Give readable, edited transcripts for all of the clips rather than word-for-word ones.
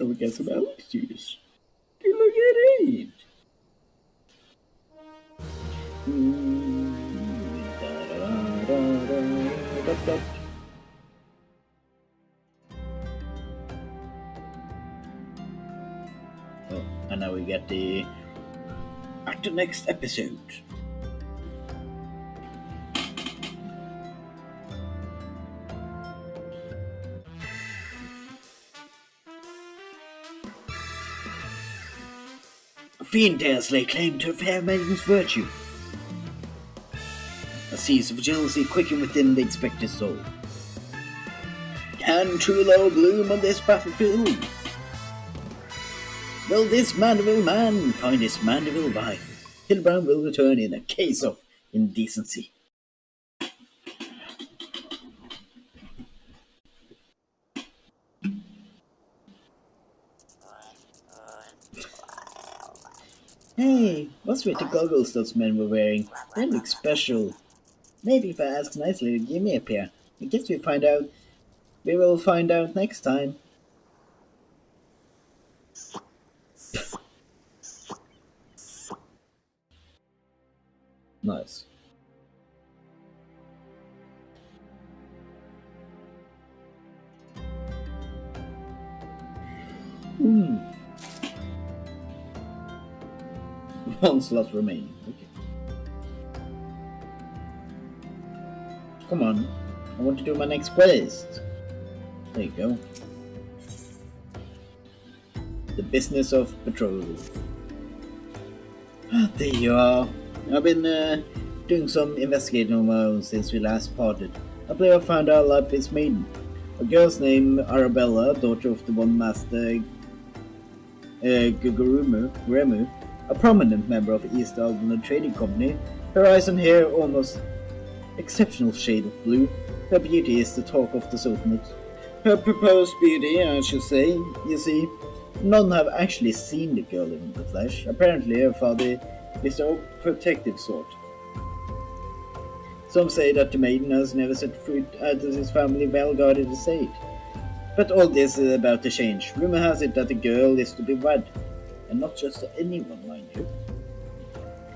And we get some elk juice. You look at it. Oh, and now we get the at the next episode. Fiend dares lay claim to a fair maiden's virtue. A seas of jealousy quicken within the expected soul. Can true love bloom on this battlefield? Will this Mandeville man find his Mandeville wife? Hilbrand will return in a case of indecency. Hey, what's with the goggles those men were wearing? They look special. Maybe if I ask nicely, they'll give me a pair. I guess we will find out next time. Nice. One slot remaining. Okay. Come on. I want to do my next quest. There you go. The business of patrol. There you are. I've been doing some investigating on my own since we last parted. A player found our Lapis maiden. A girl's named Arabella, daughter of the one master Guremu, a prominent member of East Alden Trading Company. Her eyes and hair almost exceptional shade of blue. Her beauty is the talk of the Sultanate. Her proposed beauty, I should say. You see, none have actually seen the girl in the flesh. Apparently her father is the protective sort. Some say that the maiden has never set foot out of his family well-guarded estate. But all this is about to change. Rumor has it that the girl is to be wed. And not just to anyone, mind you.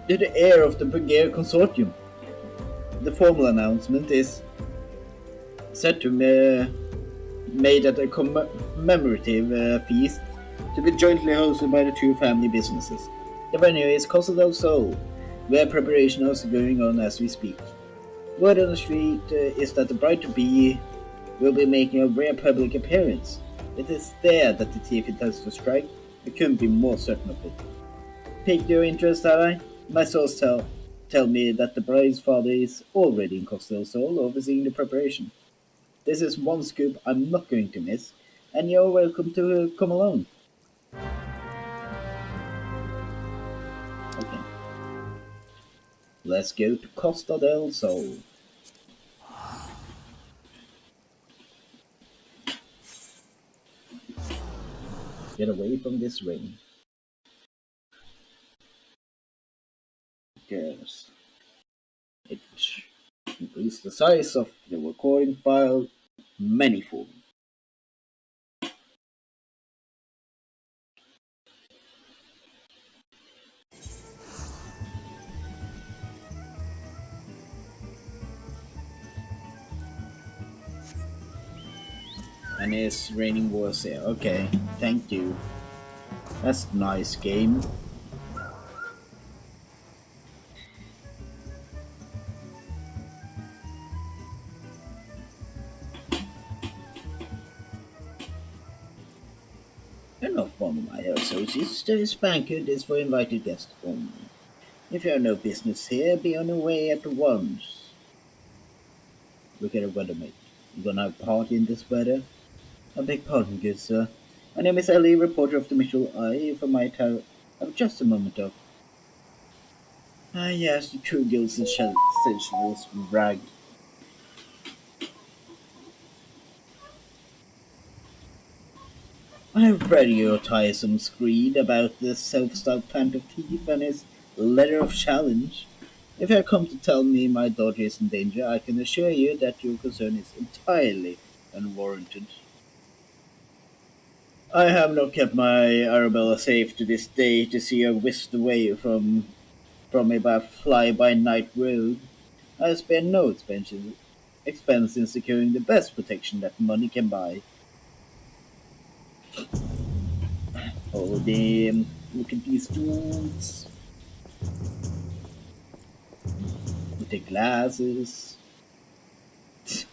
To the heir of the Bulgarian consortium. The formal announcement is set to be made at a commemorative feast to be jointly hosted by the two family businesses. The venue is Costa del Sol, where preparations are going on as we speak. Word on the street is that the bride-to-be will be making a rare public appearance. It is there that the thief intends to strike. I couldn't be more certain of it. Piqued your interest, have I? My sources tell me that the bride's father is already in Costa del Sol overseeing the preparation. This is one scoop I'm not going to miss, and you're welcome to come along. Okay. Let's go to Costa del Sol. Get away from this ring. Yes. It increased the size of the recording file manifold. And it's raining wars here. Okay, thank you. That's a nice game. You're not one of my associates. This banquet is for invited guests only. If you have no business here, be on your way at once. Look at the weather, mate. You gonna have a party in this weather? I beg pardon, good sir. My name is Ellie, reporter of the Mitchell Eye. If I might have just a moment of... Ah, yes, the true guilds and sensationals rag. I've read your tiresome screed about the self-styled phantom thief and his letter of challenge. If you have come to tell me my daughter is in danger, I can assure you that your concern is entirely unwarranted. I have not kept my Arabella safe to this day to see her whisked away from me by a fly-by-night rogue. I spare no expense in securing the best protection that money can buy. Oh damn, look at these tools with the glasses. They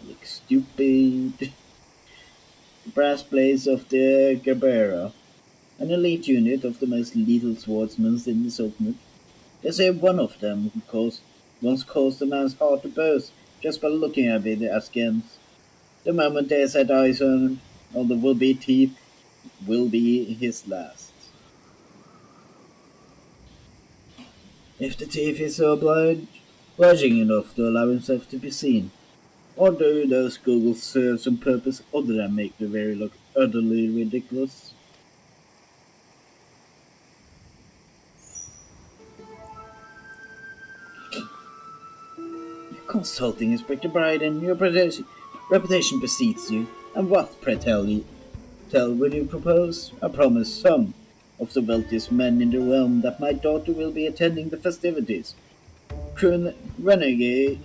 look stupid. Brass blades of the Gerbera, an elite unit of the most lethal swordsmen in the Sultanate. They say one of them once caused a man's heart to burst just by looking at the Afghans. The moment they set eyes on the would-be thief will be his last. If the thief is so obliging enough to allow himself to be seen, or do those goggles serve some purpose other than make the very look utterly ridiculous? You're consulting Inspector Bryden, your reputation precedes you, and what, pray tell, will you propose? I promise some of the wealthiest men in the realm that my daughter will be attending the festivities. True renegade,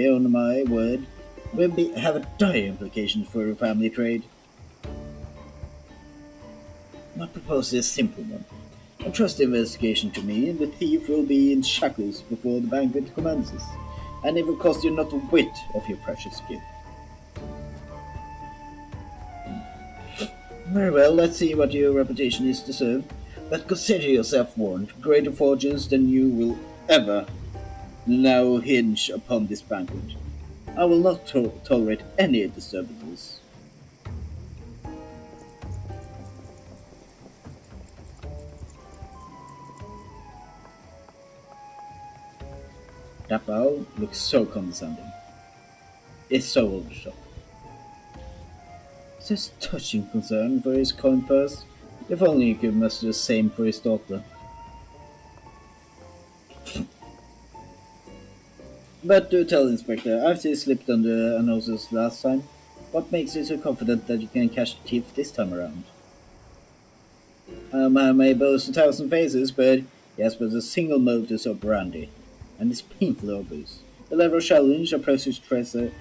on my word, have a dire implications for your family trade. My proposal is a simple one. Entrust the investigation to me, and the thief will be in shackles before the banquet commences, and it will cost you not a whit of your precious skill. Very well, let's see what your reputation is to serve. But consider yourself warned. Greater fortunes than you will ever now hinge upon this banquet. I will not tolerate any disturbances. That bow looks so condescending. It's so over the top. Such touching concern for his coin purse. If only he could muster the same for his daughter. But do tell, Inspector, after you slipped under unnoticed last time, what makes you so confident that you can catch the thief this time around? A man may boast 1,000 faces, but he has but a single modus operandi, and it's painfully obvious. The level of challenge approaches treasure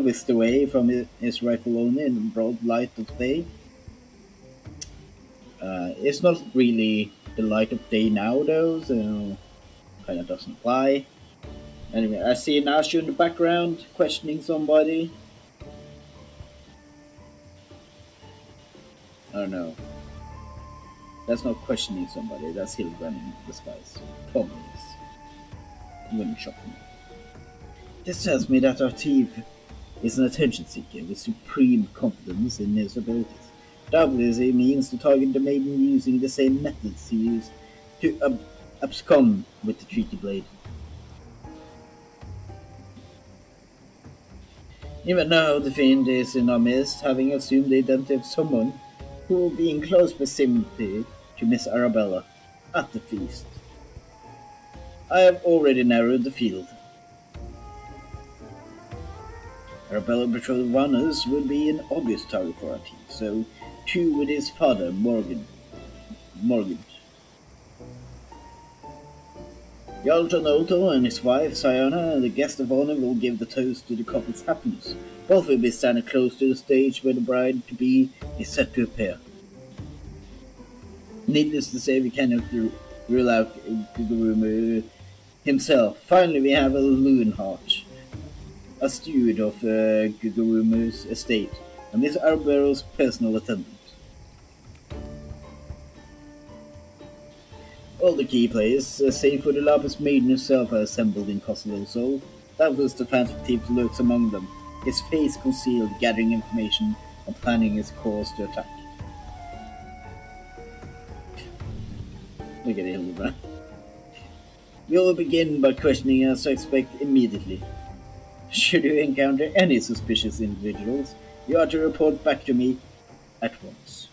whisked away from his rightful owner in the broad light of day. It's not really the light of day now, though, so kind of doesn't apply. Anyway, I see Nashu in the background questioning somebody. I don't know. That's not questioning somebody, that's Hildebrand in disguise. Probably is. Wouldn't shock me. This tells me that our thief is an attention seeker with supreme confidence in his abilities. Doubtless he means to target the maiden using the same methods he used to abscond with the treaty blade. Even now the fiend is in our midst, having assumed the identity of someone who will be in close proximity to Miss Arabella at the feast. I have already narrowed the field. Arabella betrothed runners will be an obvious target for our team, so too with his father, Morgan. Jarl John and his wife, Siona, and the guest of honor will give the toast to the couple's happiness. Both will be standing close to the stage where the bride-to-be is set to appear. Needless to say, we cannot rule out Gugurumu himself. Finally, we have a Loonheart, a steward of Gugurumu's estate, and Miss Arabella's personal attendant. All the key players, save for the Lapis Maiden herself, are assembled in Castle Soul. Doubtless the phantom thief lurks among them, his face concealed, gathering information and planning his course to attack. Look at Hildebrand. We will begin by questioning our suspect immediately. Should you encounter any suspicious individuals, you are to report back to me at once.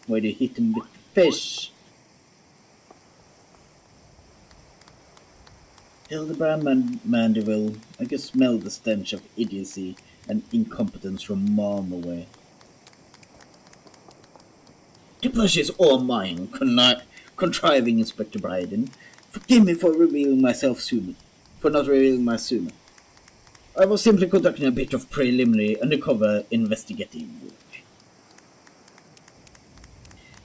Why do you hit him with the fish? Hildebrand and Mandeville, I could smell the stench of idiocy and incompetence from miles away. The pleasure is all mine, contriving Inspector Bryden. Forgive me for revealing myself sooner, for not revealing my sooner. I was simply conducting a bit of preliminary undercover investigating work.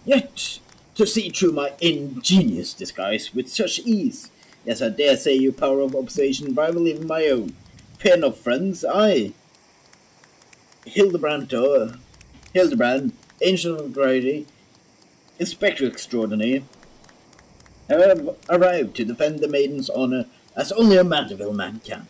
Yet, to see through my ingenious disguise with such ease, yes, I dare say your power of observation rival even my own. Fear not, friends, I, Hildebrand, Hildebrand, Ancient of Grady, Inspector Extraordinary, have arrived to defend the maiden's honor as only a Mandeville man can.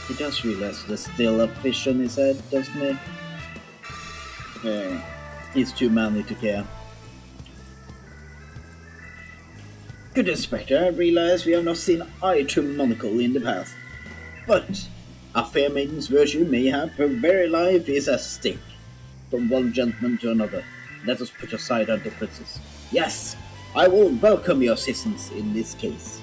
He does realize there's still a fish on his head, doesn't he? He's too manly to care. Good Inspector, I realize we have not seen eye to monocle in the past. But a fair maiden's virtue may have her very life is at stake. From one gentleman to another, let us put aside our differences. Yes, I will welcome your assistance in this case.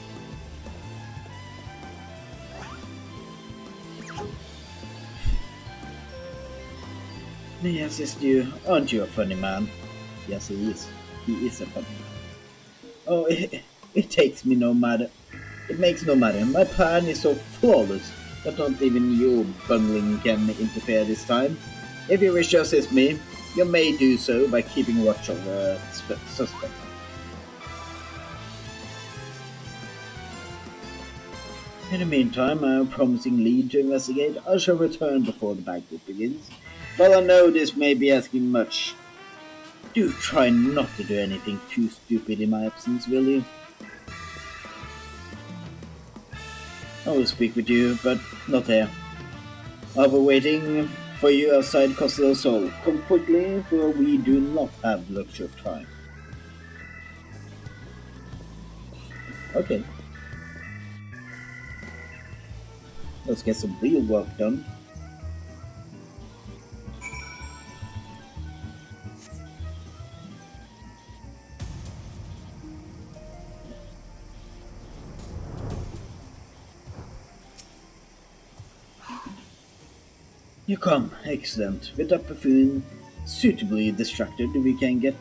May I assist you? Aren't you a funny man? Yes, he is. He is a funny man. Oh, it takes me no matter. It makes no matter. My plan is so flawless that not even you bungling can interfere this time. If you wish to assist me, you may do so by keeping watch over the suspect. In the meantime, I am promising lead to investigate. I shall return before the banquet begins. But I know this may be asking much. Do try not to do anything too stupid in my absence, will you? I will speak with you, but not here. I'll be waiting for you outside Castle del Sol. Come quickly, for we do not have the luxury of time. Okay. Let's get some real work done. You come, excellent. With that buffoon suitably distracted, we can get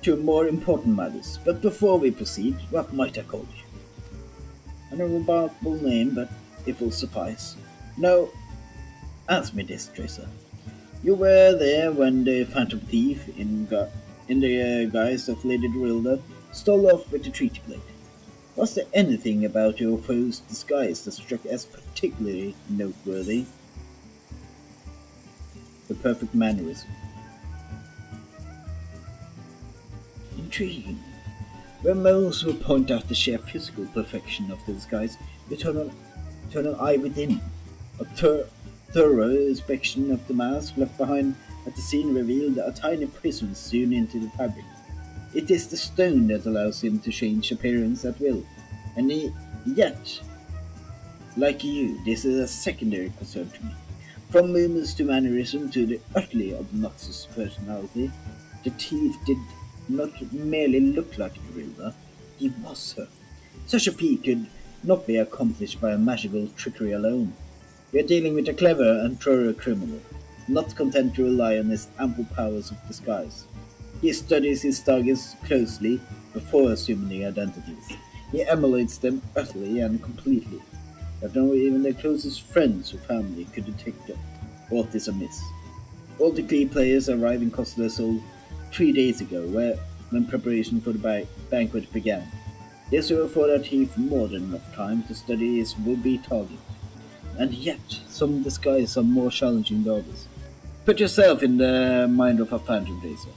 to more important matters. But before we proceed, what might I call you? An remarkable name, but it will suffice. Now, answer me this, Drazor. You were there when the Phantom Thief, in the guise of Lady Dorilda, stole off with the treaty blade. Was there anything about your foe's disguise that struck as particularly noteworthy? The perfect mannerism. Intriguing. Where most will point out the sheer physical perfection of the disguise, you turn an eye within. A thorough inspection of the mask left behind at the scene revealed a tiny prism sewn into the fabric. It is the stone that allows him to change appearance at will, and yet, like you, this is a secondary concern to me. From movements to mannerism to the utterly obnoxious personality, the thief did not merely look like Dorilda, he was her. Such a feat could not be accomplished by a magical trickery alone. We are dealing with a clever and thorough criminal, not content to rely on his ample powers of disguise. He studies his targets closely before assuming their identities. He emulates them utterly and completely, that not even their closest friends or family could detect aught is amiss. All the key players arrived in Costa del Sol 3 days ago, when preparation for the banquet began. This will afford that thief more than enough time to study his would-be target. And yet, some disguises are more challenging than others. Put yourself in the mind of a phantom, Drazor.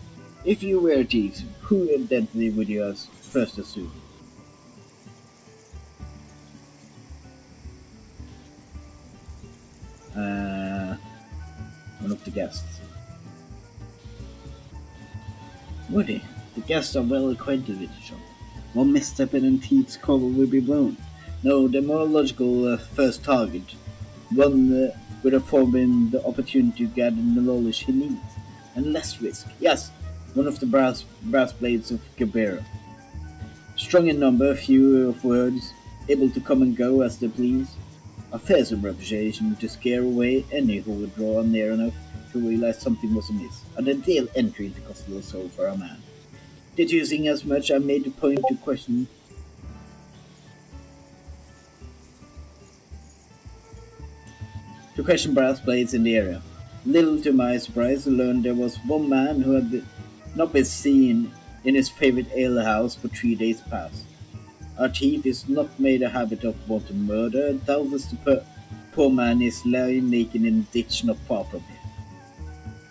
If you were a thief, whose identity would you first assume? One of the guests. Woody, the guests are well acquainted with each other. One misstep and thief's cover will be blown. No, the more logical first target, one would afford him the opportunity to gather the knowledge he needs, and less risk. Yes, one of the brass blades of Gabera. Strong in number, few of words, able to come and go as they please. A fearsome reputation to scare away any who would draw near enough to realize something was amiss. An ideal entry into Costello Soul for a man. Deducing as much, I made a point to question brass blades in the area. Little to my surprise, I learned there was one man who had not been seen in his favorite alehouse for 3 days past. Our chief is not made a habit of wanton murder and tells us the poor man is lying naked in a ditch not far from here.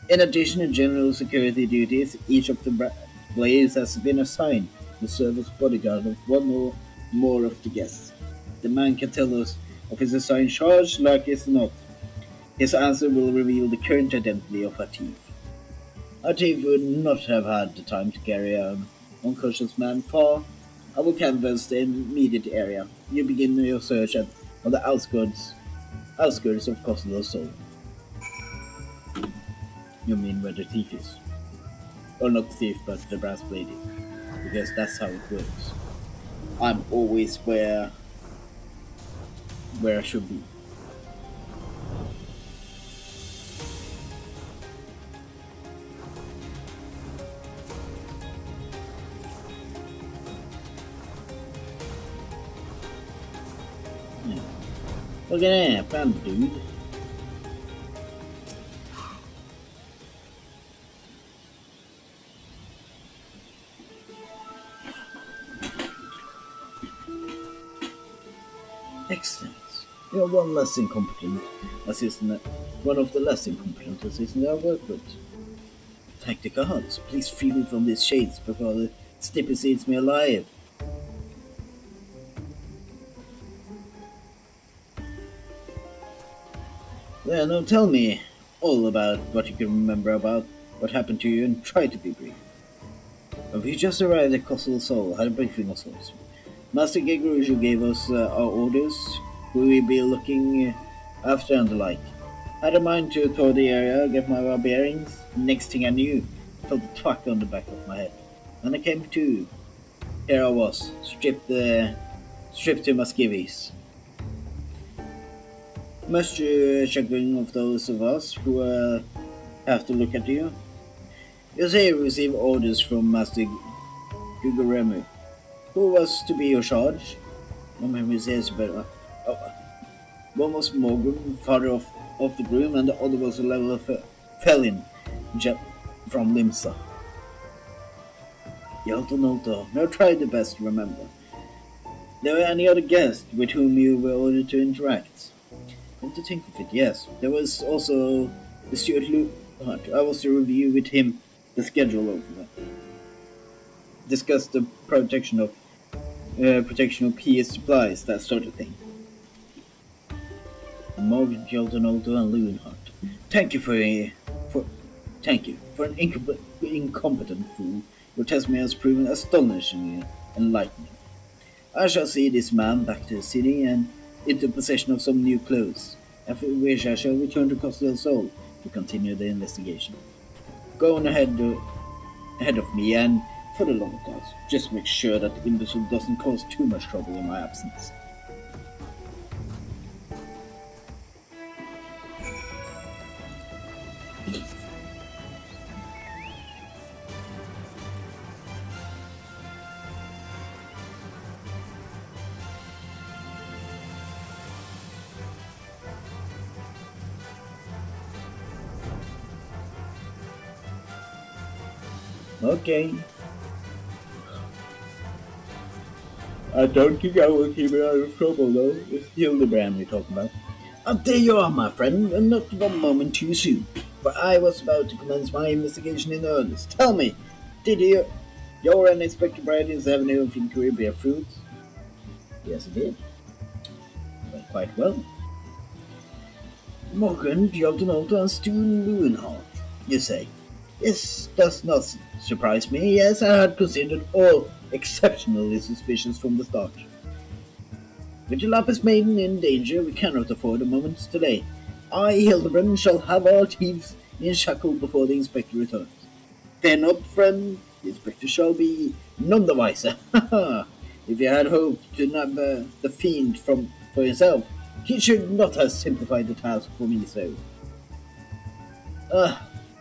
In addition to general security duties, each of the blades has been assigned to serve as bodyguard of one or more of the guests. The man can tell us of his assigned charge like it's not. His answer will reveal the current identity of our thief. Our thief would not have had the time to carry an unconscious man far. I will canvass the immediate area. You begin your search on the outskirts of Costello Soul. You mean where the thief is? Or not the thief, but the brass blade is. Because that's how it works. I'm always where I should be. Yeah. Look at that, found the dude. Excellent. You're one less incompetent assistant, one of the less incompetent assistants I work with. Thank the gods, please free me from these shades before the snippet eats me alive. Well, now tell me all about what you can remember about what happened to you and try to be brief. We just arrived at Costello Soul, had a briefing of sorts. Master Geguruju gave us our orders, who we will be looking after and the like. Had a mind to tour the area, get my bearings. Next thing I knew, I felt a thwack on the back of my head. And I came to. Here I was, stripped to my skivvies. Much to chagrin of those of us who have to look at you. You say you received orders from Master Guguremu. Who was to be your charge? No memory says, but one was Morgan, father of the groom, and the other was a level of felon from Limsa. Yaltonolto, now try the best to remember. There were any other guests with whom you were ordered to interact? Come to think of it, yes. There was also the steward Luhart. I was to review with him the schedule over there. Discuss the protection of PS supplies, that sort of thing. Morgan, Yaltonolto, and Luhart. Thank you for an incompetent fool. Your testimony has proven astonishingly enlightening. I shall see this man back to the city and into possession of some new clothes. After which I shall return to Costello Soul to continue the investigation. Go on ahead of me, and for the long haul, just make sure that the imbecile doesn't cause too much trouble in my absence. Okay. I don't think I will keep you out of trouble, though. It's Hildebrand we're talking about. And there you are, my friend, and not one moment too soon, for I was about to commence my investigation in earnest. Tell me, did your unexpected brightness avenue of inquiry bear fruit? Yes, it did. Went quite well. Morgan, Giottonolto, and Stewart Lewinhart, you say? This does not surprise me. Yes, I had considered all exceptionally suspicious from the start. With the Lapis Maiden in danger, we cannot afford a moment's delay. I, Hildebrand, shall have our thieves in shackle before the inspector returns. Fear not, friend, the inspector shall be none the wiser. If you had hoped to nab the fiend for yourself, he should not have simplified the task for me so.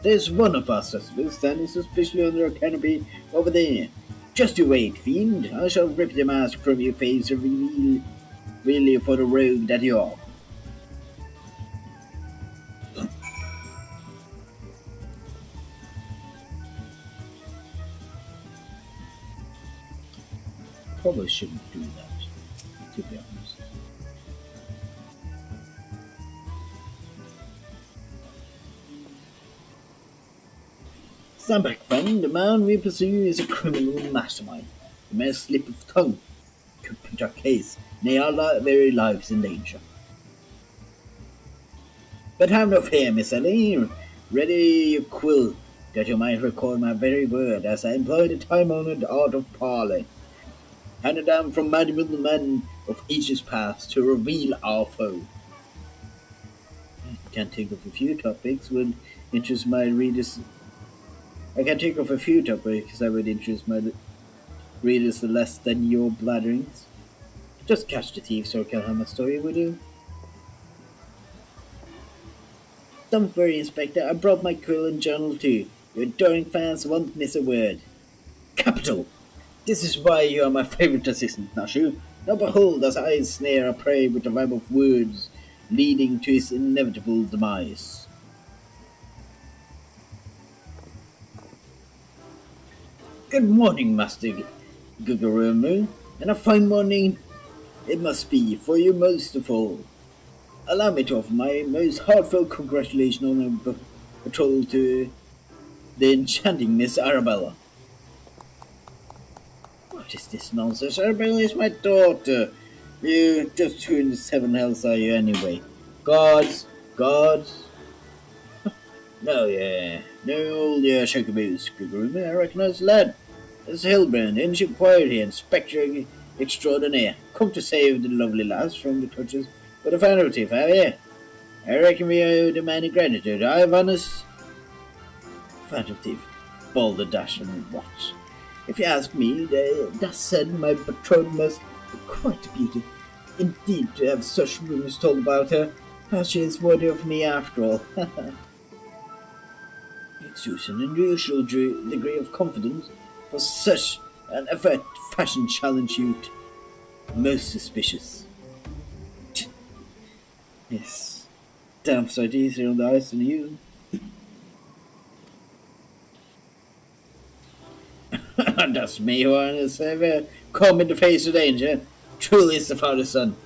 There's one of us suspects standing suspiciously under a canopy over there. Just you wait, fiend. I shall rip the mask from your face and reveal really for the rogue that you are. Probably shouldn't do that, to be honest. Stand back, friend. The man we pursue is a criminal mastermind. The mere slip of tongue could put our case, nay, our very lives in danger. But have no fear, Miss Ellie. Ready your quill, that you might record my very word as I employ the time-honored art of parley, handed down from many men of ages past to reveal our foe. I can think of a few topics that would interest my readers less than your bladderings. Just catch the thief so I can have my story with you. Don't worry, Inspector, I brought my quill and journal too. Your adoring fans won't miss a word. Capital! This is why you are my favorite assistant, Nashu. Now behold as I snare a prey with a web of words, leading to his inevitable demise. Good morning, Master Gugarumu, and a fine morning it must be for you most of all. Allow me to offer my most heartfelt congratulations on a betrothal to the enchanting Miss Arabella. What is this nonsense? Arabella is my daughter. You just who in the seven hells are you anyway? Gods. No, old shakaboos, Gugarumu. I recognize the lad. It's Hildebrand, ancient query, Inspector extraordinaire. Come to save the lovely lass from the clutches of the fugitive, have you? I reckon we owe the man gratitude. I've honest fugitive, balderdash and what? If you ask me, that said, my betrothed must be quite a beauty. Indeed, to have such rumors told about her, how she is worthy of me after all. Exudes an unusual degree of confidence for such an effort fashion challenge youth. Most suspicious. Yes, damn sight easier on the ice than you. That's me who has ever come in the face of danger. Truly is the father's son.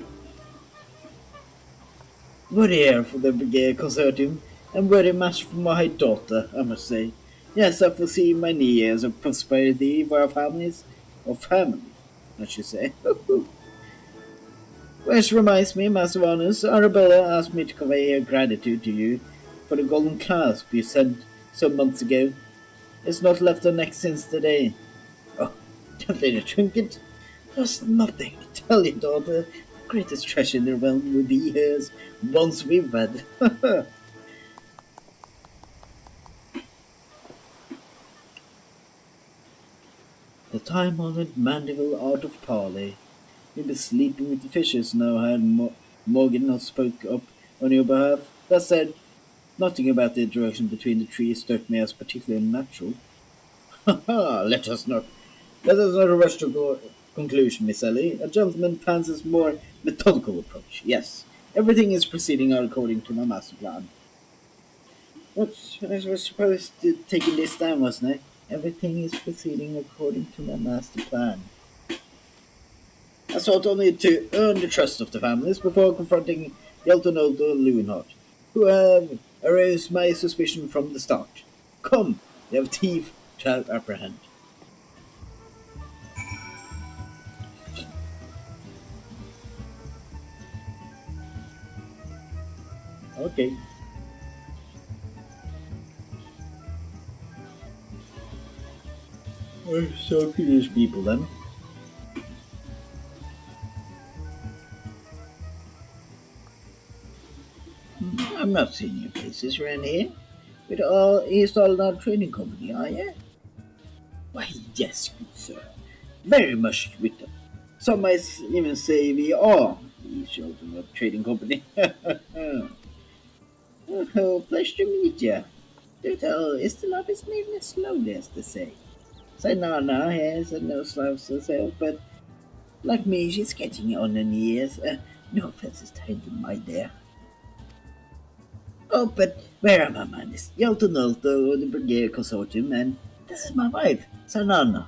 Worthy heir for the brigade consortium, and worthy match for my daughter, I must say. Yes, I foresee many years of prosperity for our families, or family, I should say. Which reminds me, Master of Honors, Arabella asked me to convey her gratitude to you for the golden clasp you sent some months ago. It's not left her neck since the day. Oh, that little trinket? That's nothing. Tell your daughter, the greatest treasure in the realm will be hers once we've wed. The time-honored mandeville art of parley. You'll be sleeping with the fishes now had Morgan not spoke up on your behalf. That said, nothing about the interaction between the trees struck me as particularly unnatural. Let us not rush to conclusion, Miss Ellie. A gentleman fancies more methodical approach. Yes, everything is proceeding according to my master plan. What I was supposed to taking this down, wasn't it? Everything is proceeding according to my master plan. I sought only to earn the trust of the families before confronting Yeltonoldo and Lewenhart, who have aroused my suspicion from the start. Come, they have thief to apprehend. Okay. We're so curious people then. I'm not seeing your faces around here. With all, is all our trading company, are you? Why, yes, good sir. Very much with them. Some might even say we are the children of trading company. Oh, pleasure to meet you. Do tell, is the love is moving as slowly as they say. So Nana has no slows herself, but like me, she's getting on in years. No offense is taken, my dear. Oh, but where am I, man? It's Yelton Alto, the Brigade Consortium, and this is my wife, Sanana.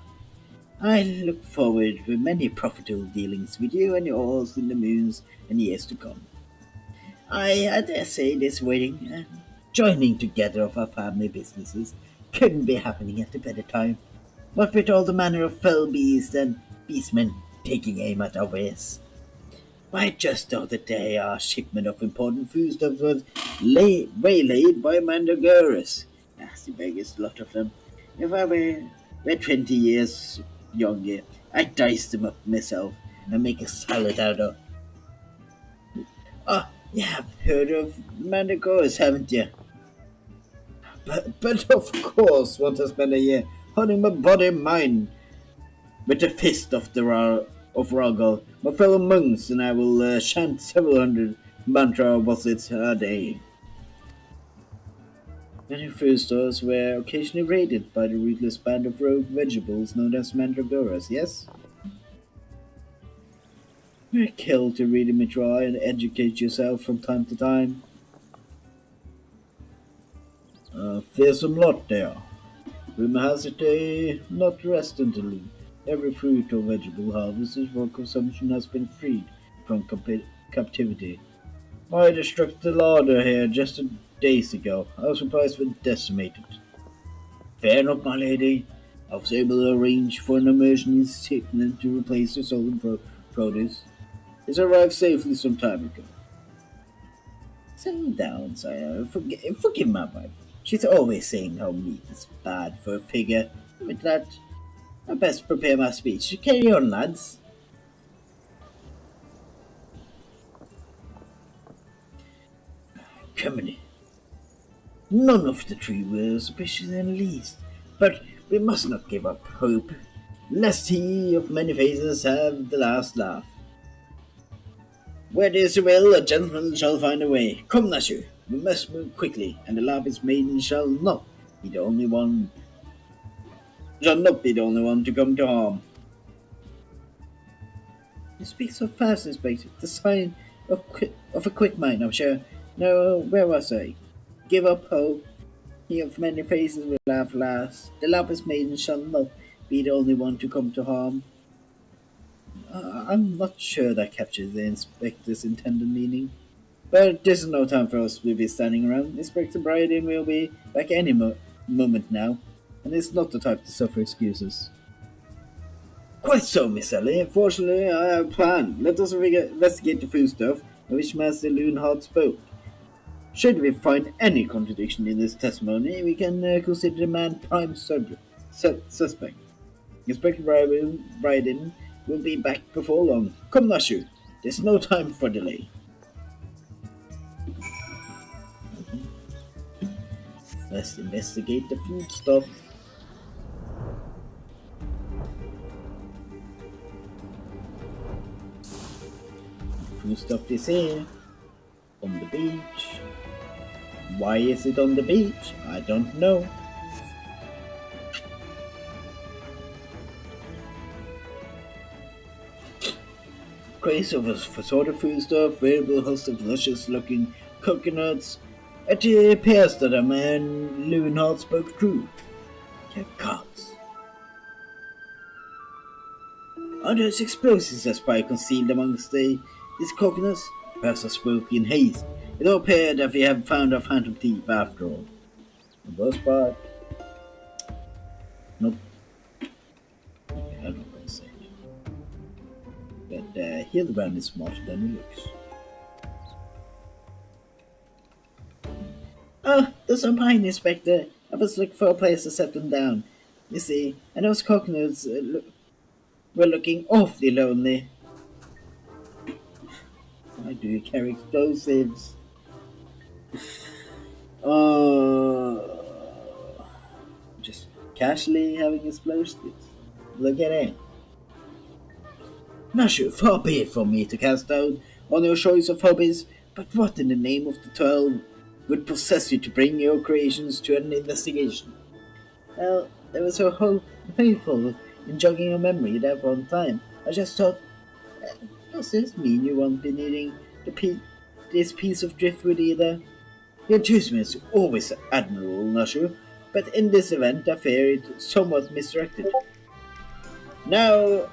I look forward to many profitable dealings with you and yours in the moons and years to come. I dare say this wedding and joining together of our family businesses couldn't be happening at a better time. What with all the manner of fell beasts and beastmen taking aim at our wares. Why, just the other day, our shipment of important foodstuffs was waylaid by Mandragoras. Nasty beggars, a lot of them. If I were 20 years younger, I'd dice them up myself and make a salad out of. Oh, you have heard of Mandragoras, haven't you? But of course, what has been a year hunting my body and mind with the fist of of Rogel. My fellow monks and I will chant several hundred mantra buzzets a day. Many food stores were occasionally raided by the ruthless band of rogue vegetables known as mandragoras, yes? You're killed to read them try and educate yourself from time to time. Fearsome lot there. Rumor has it they not rest until every fruit or vegetable harvested for consumption has been freed from captivity. I destructed the larder here just a days ago. I was surprised when decimated. Fair enough, my lady. I was able to arrange for an emergency shipment to replace the stolen produce. It arrived safely some time ago. Settle down, sire. Forgive my wife. She's always saying how meat is bad for a figure. With that, I best prepare my speech. Carry on, lads. Company. None of the three were suspicious in the least, but we must not give up hope, lest he of many faces have the last laugh. Where there's a will, a gentleman shall find a way. Come, Nashu, we must move quickly, and the Lapis maiden be the only one shall not be the only one to come to harm. You speak so fast, Inspector. The sign of a quick mind, I'm sure. No, where was I? Give up hope. He of many faces will laugh last. The Lapis maiden shall not be the only one to come to harm. I'm not sure that captures the inspector's intended meaning. But this is no time for us to be standing around. Inspector Bryden will be back any moment now, and it's not the type to suffer excuses. Quite so, Miss Ellie. Fortunately, I have a plan. Let us investigate the foodstuff of which Master Loonheart spoke. Should we find any contradiction in this testimony, we can consider the man prime suspect. Inspector Bryden will be back before long. Come, Nashu. There's no time for delay. Let's investigate the foodstuff. Foodstuff is here. On the beach. Why is it on the beach? I don't know. Craze of for sort of foodstuff, variable host of luscious looking coconuts. It appears that a man Loonheart spoke true. Dear gods. Are those explosives I spy concealed amongst these coconuts? Perhaps I spoke in haste. It all appeared that we have found a phantom thief after all. The worst part? Nope. Okay, I'm not gonna say it. But Hildebrand is smarter than he looks. Oh, there's some pine, Inspector. I was looking for a place to set them down. You see, and those coconuts were looking awfully lonely. Why do you carry explosives? casually having explosives. Look at it. Nashu, far be it from me to cast doubt on your choice of hobbies, but what in the name of the 12 would possess you to bring your creations to an investigation? Well, they were so hopeful in jogging your memory that one time. I just thought, does this mean you won't be needing this piece of driftwood either? Your enthusiasm is always admirable, Nashu, but in this event I fear it somewhat misdirected. Now,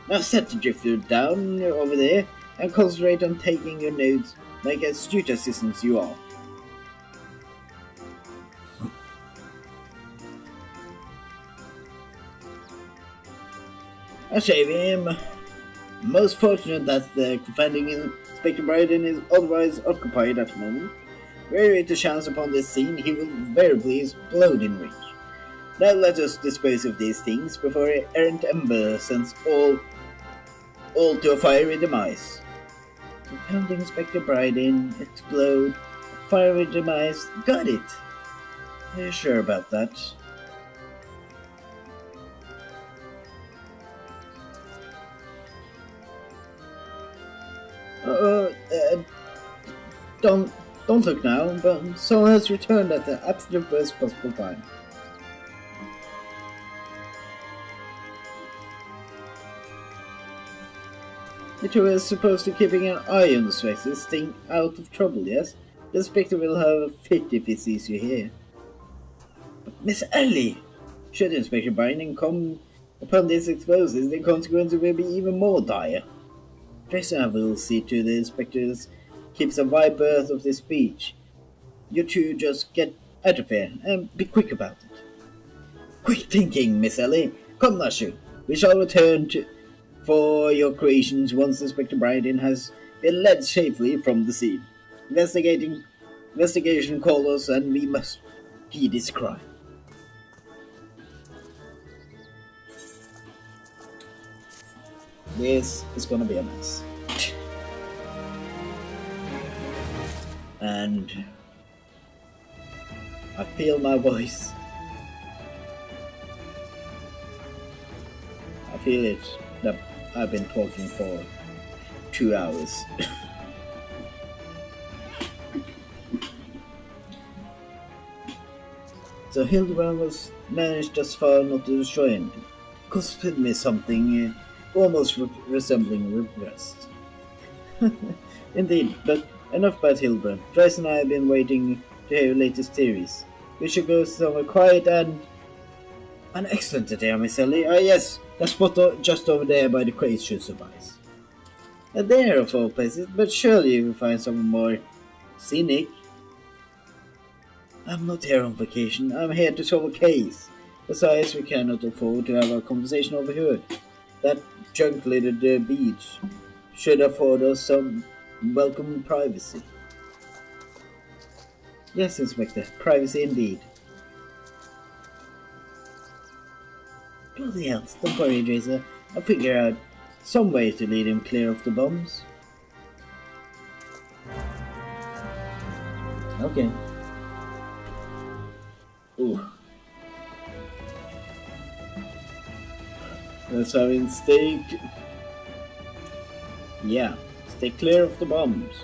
now set the driftwood down over there and concentrate on taking your notes like astute assistants you are. I shave him. Most fortunate that the finding Inspector Bryden is otherwise occupied at the moment. Were it to chance upon this scene, he will invariably explode in rage. Now let us dispose of these things before errant ember sends all to a fiery demise. We found Inspector Bryden, explode, fiery demise, got it. Are you sure about that? Don't look now, but someone has returned at the absolute worst possible time. It was supposed to keeping an eye on the Swexes, staying out of trouble, yes? The Inspector will have a fit if he sees you here. But Miss Ellie! Should Inspector Binding come upon these explosives, the consequences will be even more dire. Drazor will see to the Inspector's keeps a wide berth of this speech. You two just get out of here and be quick about it. Quick thinking, Miss Ellie. Come, Nashu. We shall return for your creations once Inspector Bryden has been led safely from the scene. Investigation called us and we must heed its cry. This is gonna be a mess. And I feel my voice. I feel it that I've been talking for 2 hours. So Hildebrand was managed thus far not to destroy anything. Costed me something almost resembling request. Indeed, but enough about Hildebrand. Drazor and I have been waiting to hear your latest theories. We should go somewhere quiet and... An excellent idea, Miss Ellie. Yes, that spot just over there by the crate should suffice. There of all places, but surely you will find someone more scenic. I'm not here on vacation. I'm here to solve a case. Besides, we cannot afford to have a conversation overheard. That junk-littered beach should afford us some welcome privacy. Yes, Inspector, privacy indeed. Bloody hell, don't worry, Drazor. I'll figure out some way to lead him clear of the bombs. Okay. Ooh. Let's have him stay... Yeah, stay clear of the bombs.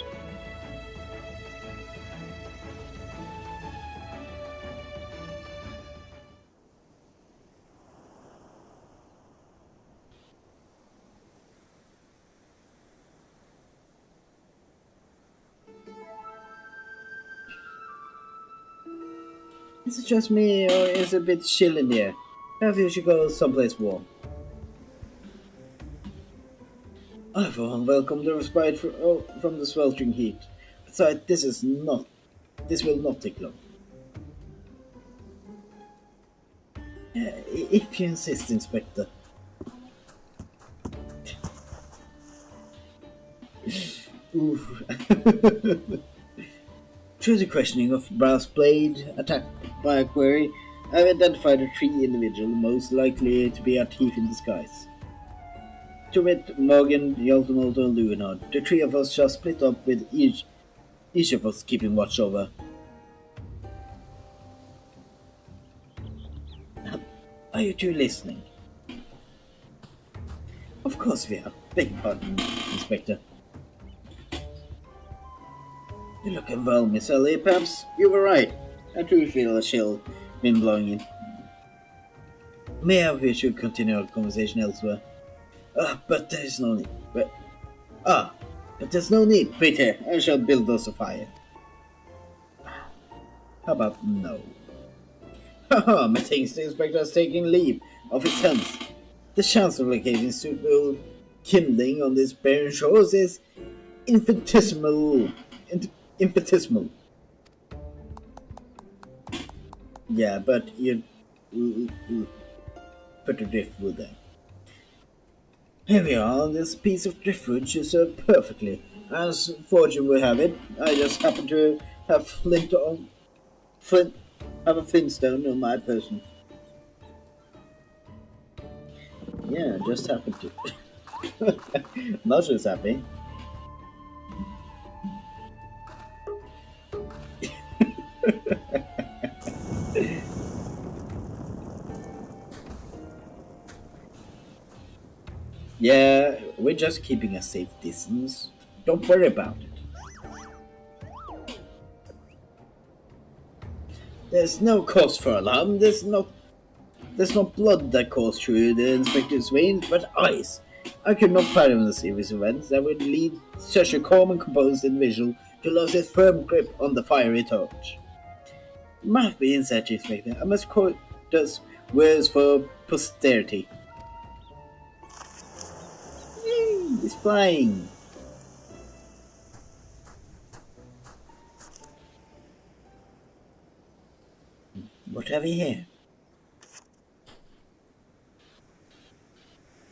Is it just me, or is it a bit chill in here? Perhaps you should go someplace warm. I for one welcome the respite from the sweltering heat. Besides, this will not take long. If you insist, Inspector. Oof. Through the questioning of Brass Blade, attacked by a query, I have identified a three individual most likely to be a thief in disguise. To wit, Morgan, Yoltemold, and Luinard. The three of us shall split up with each of us keeping watch over. Are you two listening? Of course we are. Beg your pardon, Inspector. You're looking well, Miss Ellie. Perhaps you were right. I do feel a chill wind blowing in. Maybe we should continue our conversation elsewhere. But there's no need. Ah, but there's no need. Wait here. I shall build us a fire. How about no? Haha, methinks the inspector has taken leave of his sense. The chance of locating suitable kindling on these barren shores is infinitesimal. Infinitesimal. Yeah, but you put the driftwood there. Here we are. This piece of driftwood should serve perfectly. As fortune will have it, I just happen to have flint, have a flintstone on my person. Yeah, just happened to. Not just happy. Yeah, we're just keeping a safe distance. Don't worry about it. There's no cause for alarm. There's no blood that coursed through the inspector's veins, but ice. I could not fathom the serious events that would lead such a calm and composed individual to lose his firm grip on the fiery torch. Might be inside, Inspector. I must quote those words for posterity. Yay, he's flying. What have we here?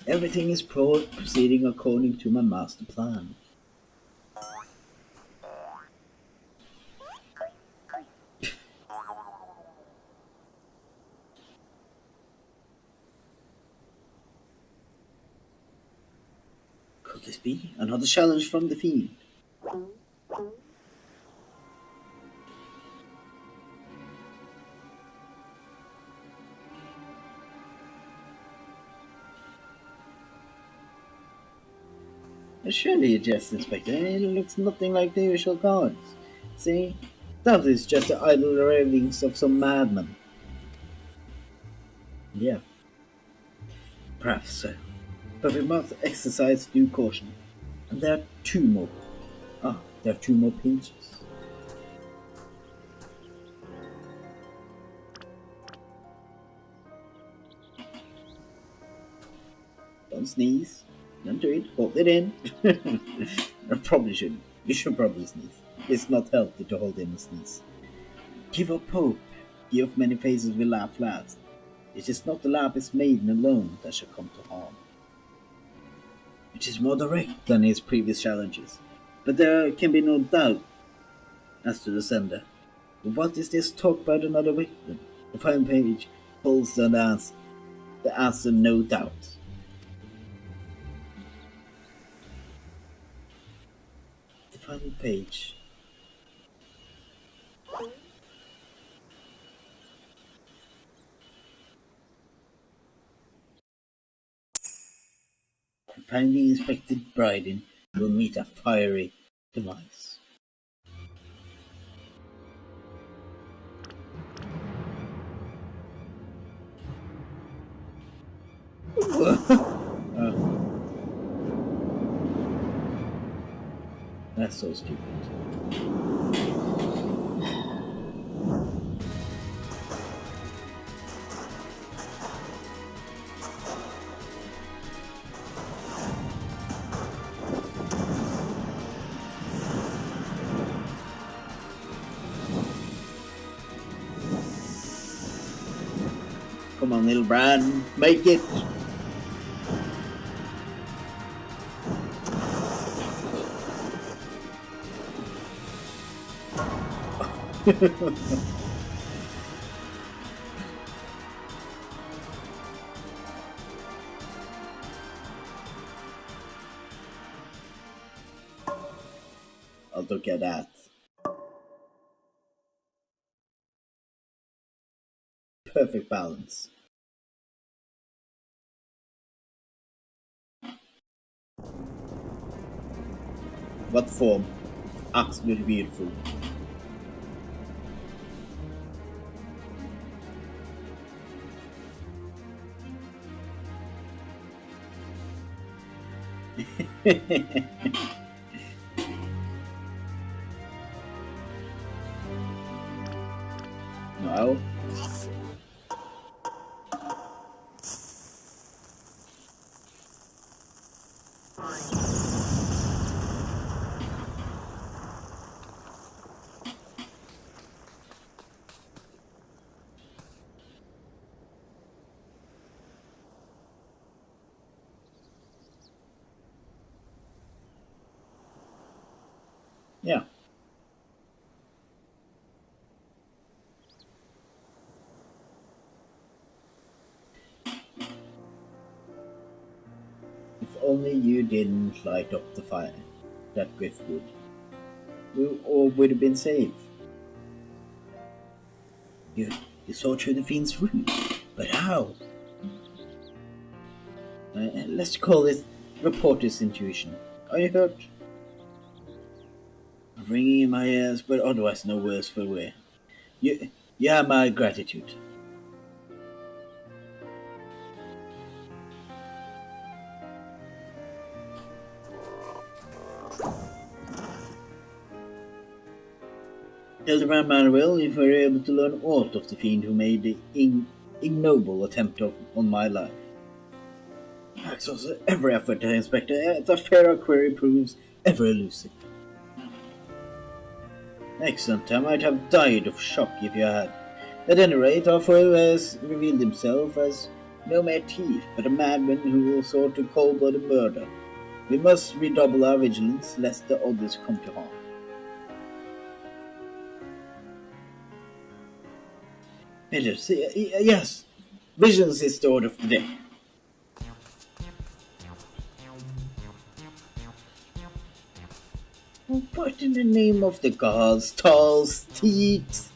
Everything is proceeding according to my master plan. Could this be another challenge from the fiend? Surely, yes, Inspector. It looks nothing like the usual guards. See? That is just the idle ravings of some madman. Yeah, perhaps so. But we must exercise due caution. And there are two more. There are two more pages. Don't sneeze. Don't do it. Hold it in. I probably shouldn't. You should probably sneeze. It's not healthy to hold in a sneeze. Give up hope. He of many faces will laugh last. It is not the lapis maiden alone that shall come to harm. It is more direct than his previous challenges. But there can be no doubt as to the sender. What is this talk about another victim? The final page holds the answer no doubt. The final page. Finally inspected Bryden will meet a fiery demise. That's so stupid. Come on, little Brad, make it! I'll look at that. Perfect balance. What form? Absolutely beautiful. Wow. Yeah. If only you didn't light up the fire that Griff would. We all would have been safe. You, you saw through the fiend's ruse. But how? Let's call it reporter's intuition. Are you hurt? Ringing in my ears, but otherwise no worse for wear. You have my gratitude. Hildebrand Manuel, if we were able to learn aught of the fiend who made the ignoble attempt on my life. Exhausted every effort, Inspector. The fairer query proves ever elusive. Excellent. I might have died of shock if you had. At any rate, our foe has revealed himself as no mere thief, but a madman who will sort to cold-blooded murder. We must redouble our vigilance, lest the others come to harm. Vigilance, yes. Vigilance is the order of the day. What in the name of the gods, tall steeds?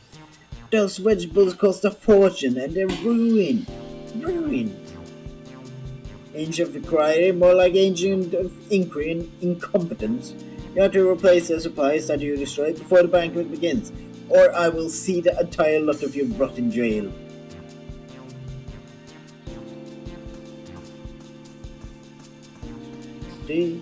Those vegetables cost a fortune and they're ruined. Ruined. Ancient inquiry, more like ancient inquiry and incompetence. You have to replace the supplies that you destroyed before the banquet begins, or I will see the entire lot of you brought in jail. See?